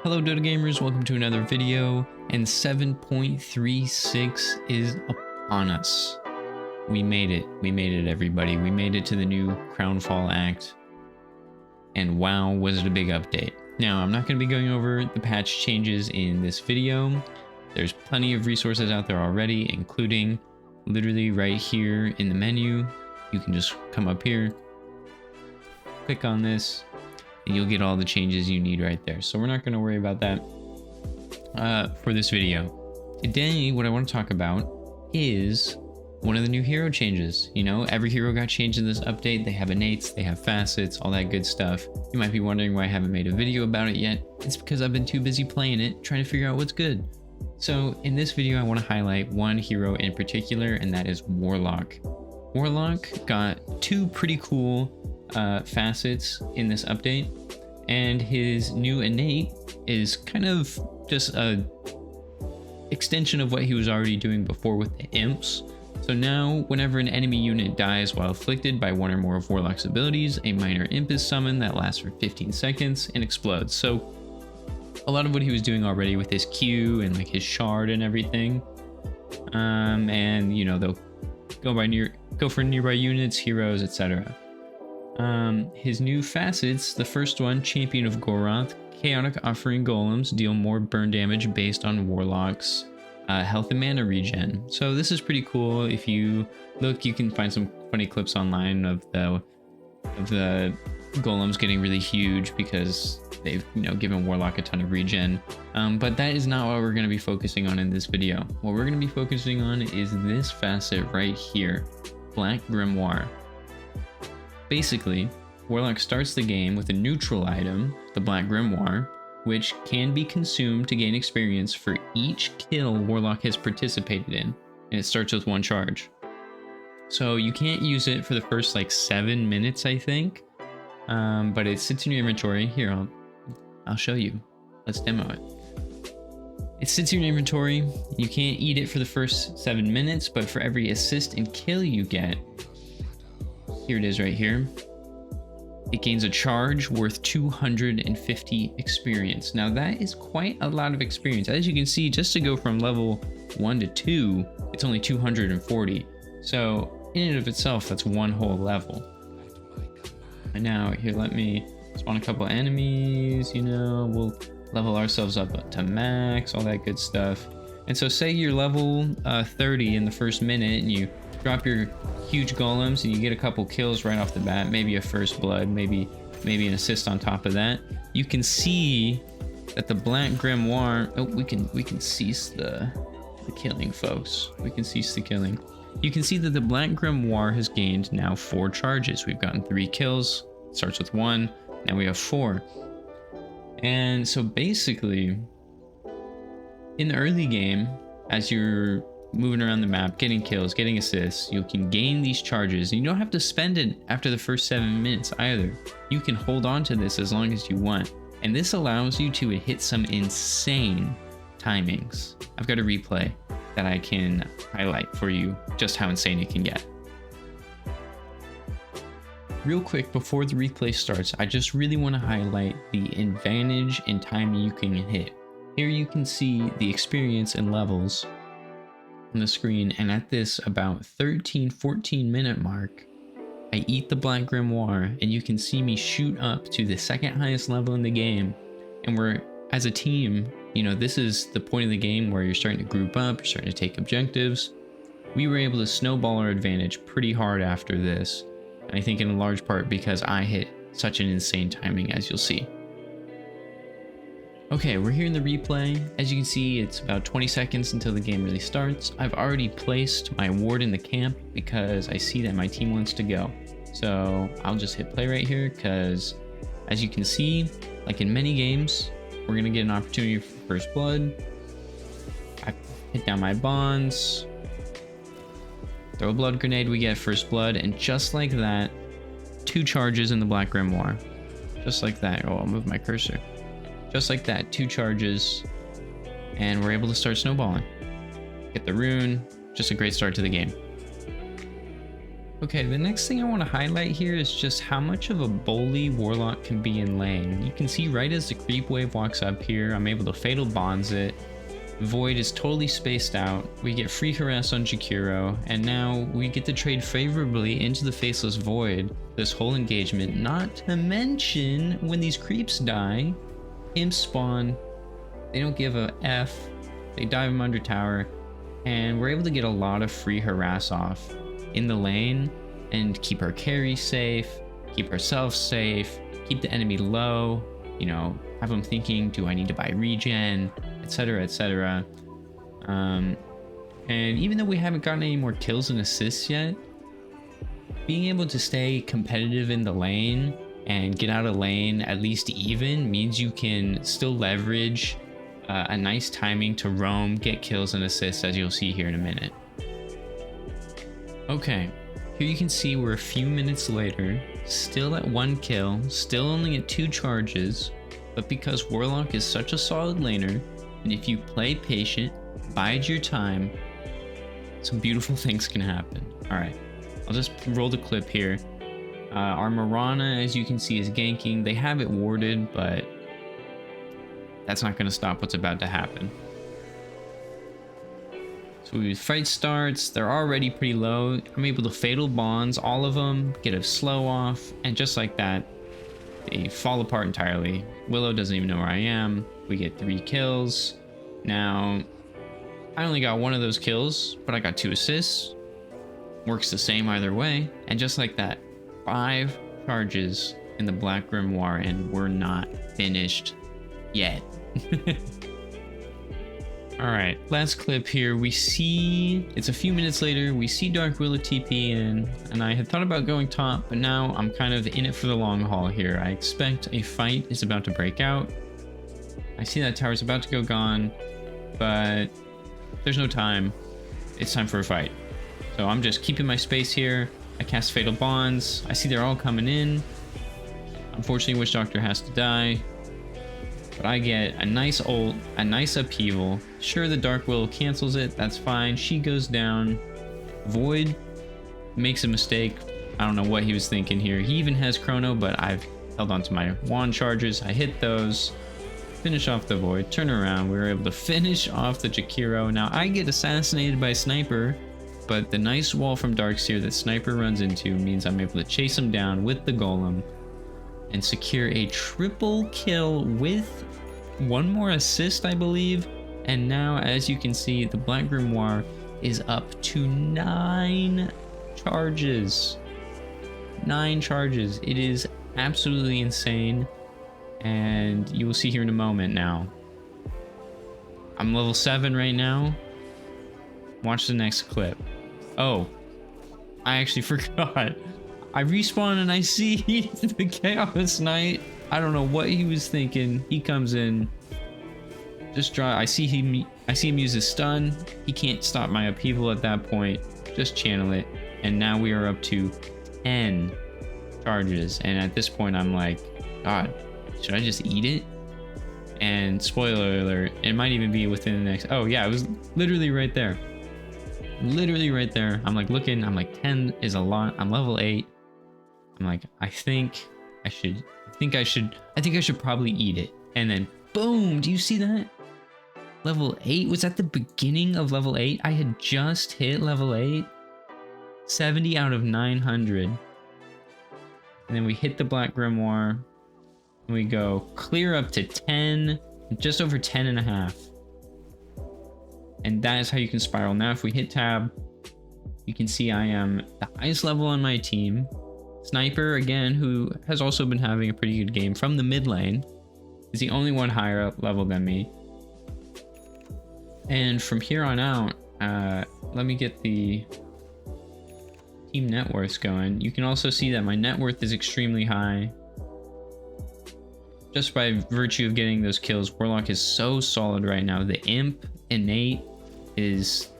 Hello Dota gamers, welcome to another video, and 7.36 is upon us. We made it everybody. We made it to the new Crownfall Act, and wow, was it a big update. Now, I'm not going to be going over the patch changes in this video. There's plenty of resources out there already, including literally right here in the menu. You can just come up here, click on this, and you'll get all the changes you need right there. So we're not going to worry about that for this video. Today, what I want to talk about is one of the new hero changes. You know, every hero got changed in this update. They have innates, they have facets, all that good stuff. You might be wondering why I haven't made a video about it yet. It's because I've been too busy playing it, trying to figure out what's good. So in this video, I want to highlight one hero in particular, and that is Warlock. Warlock got two pretty cool facets in this update, and his new innate is kind of just a extension of what he was already doing before with the imps. So now whenever an enemy unit dies while afflicted by one or more of Warlock's abilities, a minor imp is summoned that lasts for 15 seconds and explodes. So a lot of what he was doing already with his Q and like his shard and everything, and you know, they'll go for nearby units, heroes, etc. His new facets, the first one, Champion of Goroth, chaotic offering golems deal more burn damage based on Warlock's health and mana regen. So this is pretty cool. If you look, you can find some funny clips online of the golems getting really huge because they've, you know, given Warlock a ton of regen. But that is not what we're going to be focusing on in this video. What we're going to be focusing on is this facet right here, Black Grimoire. Basically, Warlock starts the game with a neutral item, the Black Grimoire, which can be consumed to gain experience for each kill Warlock has participated in, and it starts with one charge. So you can't use it for the first like 7 minutes, I think, but it sits in your inventory. Here, I'll show you. Let's demo it. It sits in your inventory. You can't eat it for the first 7 minutes, but for every assist and kill you get, here it is right here, it gains a charge worth 250 experience. Now that is quite a lot of experience. As you can see, just to go from level 1 to 2, it's only 240. So in and of itself, that's one whole level. And now here, let me spawn a couple enemies, you know, we'll level ourselves up to max, all that good stuff. And so say you're level 30 in the first minute, and you drop your huge golems and you get a couple kills right off the bat, maybe a first blood, maybe an assist on top of that. You can see that the Black Grimoire, oh, we can cease the killing, folks. We can cease the killing. You can see that the Black Grimoire has gained now 4 charges. We've gotten 3 kills. It starts with 1. Now we have 4. And so basically, in the early game, as you're moving around the map, getting kills, getting assists, you can gain these charges. And you don't have to spend it after the first 7 minutes either. You can hold on to this as long as you want. And this allows you to hit some insane timings. I've got a replay that I can highlight for you just how insane it can get. Real quick, before the replay starts, I just really want to highlight the advantage in time you can hit. Here you can see the experience and levels on the screen, and at this about 13-14 minute mark, I eat the Black Grimoire, and you can see me shoot up to the second highest level in the game. And we're, as a team, you know, this is the point of the game where you're starting to group up, you're starting to take objectives. We were able to snowball our advantage pretty hard after this, and I think in large part because I hit such an insane timing, as you'll see. Okay, we're here in the replay. As you can see, it's about 20 seconds until the game really starts. I've already placed my ward in the camp because I see that my team wants to go. So I'll just hit play right here because, as you can see, like in many games, we're gonna get an opportunity for first blood. I hit down my bonds, throw a blood grenade, we get first blood, and just like that, 2 charges in the Black Grimoire. Just like that. Oh, I'll move my cursor. Just like that, 2 charges, and we're able to start snowballing. Get the rune, just a great start to the game. Okay, the next thing I want to highlight here is just how much of a bully Warlock can be in lane. You can see right as the creep wave walks up here, I'm able to Fatal Bonds it. Void is totally spaced out. We get free harass on Jakiro, and now we get to trade favorably into the Faceless Void this whole engagement, not to mention when these creeps die, imps spawn, they don't give a F, they dive them under tower, and we're able to get a lot of free harass off in the lane and keep our carry safe, keep ourselves safe, keep the enemy low, you know, have them thinking, do I need to buy regen, etc, etc. And even though we haven't gotten any more kills and assists yet, being able to stay competitive in the lane and get out of lane at least even means you can still leverage a nice timing to roam, get kills and assists, as you'll see here in a minute. Okay, here you can see we're a few minutes later, still at 1 kill, still only at 2 charges, but because Warlock is such a solid laner, and if you play patient, bide your time, some beautiful things can happen. Alright, I'll just roll the clip here. Our Mirana, as you can see, is ganking. They have it warded, but that's not going to stop what's about to happen. So fight starts, they're already pretty low. I'm able to Fatal Bonds all of them, get a slow off, and just like that, they fall apart entirely. Willow doesn't even know where I am. We get 3 kills. Now, I only got 1 of those kills, but I got 2 assists. Works the same either way. And just like that, 5 charges in the Black Grimoire, and we're not finished yet. Alright, last clip here. We see, it's a few minutes later, we see Dark Willow TP in, and I had thought about going top, but now I'm kind of in it for the long haul here. I expect a fight is about to break out. I see that tower's about to go gone, but there's no time. It's time for a fight. So I'm just keeping my space here. I cast Fatal Bonds. I see they're all coming in. Unfortunately, Witch Doctor has to die. But I get a nice ult, a nice upheaval. Sure, the Dark Willow cancels it. That's fine. She goes down. Void makes a mistake. I don't know what he was thinking here. He even has Chrono, but I've held on to my wand charges. I hit those. Finish off the Void. Turn around. We were able to finish off the Jakiro. Now, I get assassinated by Sniper, but the nice wall from Darkseer that Sniper runs into means I'm able to chase him down with the Golem and secure a triple kill with 1 more assist, I believe. And now, as you can see, the Black Grimoire is up to 9 charges. 9 charges. It is absolutely insane. And you will see here in a moment now. I'm level 7 right now. Watch the next clip. Oh, I actually forgot. I respawn and I see the Chaos Knight. I don't know what he was thinking. He comes in. Just draw. I see him use his stun. He can't stop my upheaval at that point. Just channel it. And now we are up to 10 charges. And at this point, I'm like, God, should I just eat it? And spoiler alert, it might even be within the next. Oh yeah, it was literally right there. Literally right there. I'm like looking. I'm like 10 is a lot. I'm level 8. I'm like, I think I should probably eat it. And then boom, do you see that? Level 8 was at the beginning of level 8. I had just hit level 8. 70 out of 900. And then we hit the Black Grimoire. And we go clear up to 10, just over 10 and a half. And that is how you can spiral. Now, if we hit tab, you can see I am the highest level on my team. Sniper, again, who has also been having a pretty good game from the mid lane, is the only one higher up level than me. And from here on out, let me get the team net worths going. You can also see that my net worth is extremely high. Just by virtue of getting those kills, Warlock is so solid right now. The Imp innate is...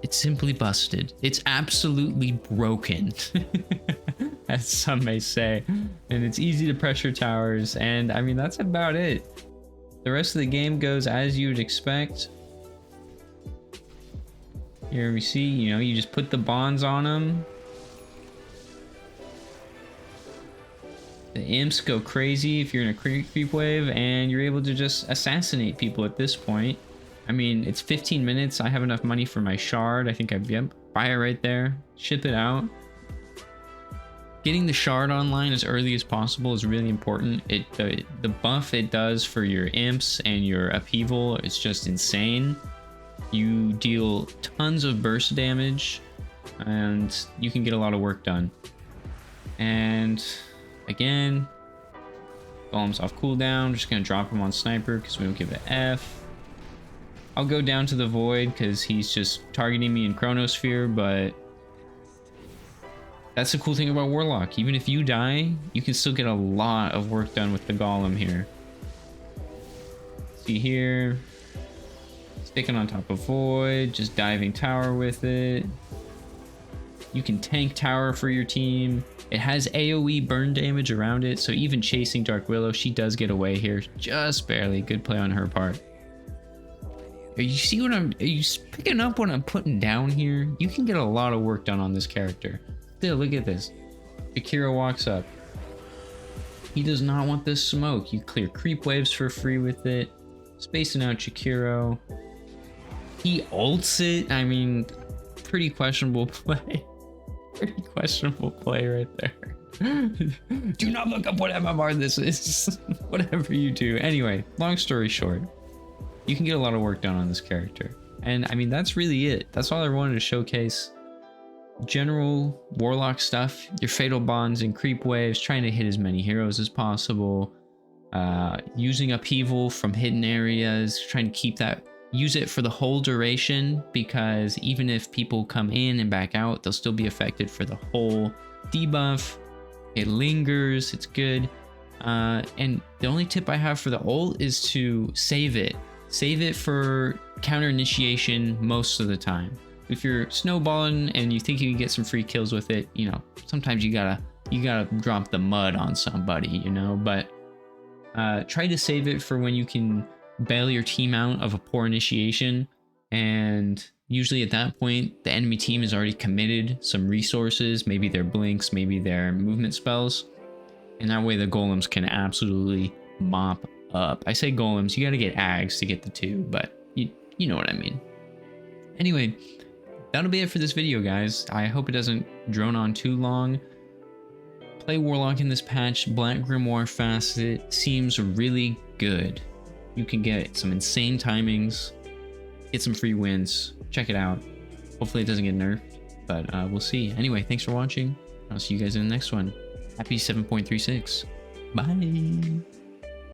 It's simply busted. It's absolutely broken, as some may say. And it's easy to pressure towers, and I mean, that's about it. The rest of the game goes as you would expect. Here we see, you know, you just put the bonds on them, The imps go crazy if you're in a creep wave, and you're able to just assassinate people at this point. I mean, it's 15 minutes. I have enough money for my shard. I think yep, buy it right there, ship it out. Getting the shard online as early as possible is really important. The buff it does for your imps and your upheaval is just insane. You deal tons of burst damage, and you can get a lot of work done. And again, golem's off cooldown. I'm just gonna drop him on sniper because we don't give a F. I'll go down to the void because he's just targeting me in chronosphere, but that's the cool thing about Warlock. Even if you die, you can still get a lot of work done with the golem here. See here, sticking on top of void, just diving tower with it. You can tank tower for your team. It has AoE burn damage around it, so even chasing Dark Willow, she does get away here, just barely. Good play on her part. Are you picking up what I'm putting down here? You can get a lot of work done on this character. Still, look at this. Akira walks up. He does not want this smoke. You clear creep waves for free with it. Spacing out Shakiro. He ults it. I mean, pretty questionable play. Pretty questionable play right there. Do not look up what MMR this is. Whatever you do. Anyway, long story short, you can get a lot of work done on this character. And I mean, that's really it. That's all I wanted to showcase. General Warlock stuff, your fatal bonds and creep waves, trying to hit as many heroes as possible, using upheaval from hidden areas, trying to keep that, use it for the whole duration, because even if people come in and back out, they'll still be affected for the whole debuff. It lingers, it's good. And the only tip I have for the ult is to save it. Save it for counter initiation most of the time. If you're snowballing and you think you can get some free kills with it, you know, sometimes you gotta drop the mud on somebody, you know, but try to save it for when you can bail your team out of a poor initiation, and usually at that point the enemy team has already committed some resources, maybe their blinks, maybe their movement spells, and that way the golems can absolutely mop up. I say golems, you gotta get ags to get the two, but you know what I mean. Anyway, that'll be it for this video, guys. I hope it doesn't drone on too long. Play Warlock in this patch. Black Grimoire Facet seems really good. You can get some insane timings, get some free wins. Check it out. Hopefully it doesn't get nerfed, but we'll see. Anyway, thanks for watching. I'll see you guys in the next one. Happy 7.36. Bye.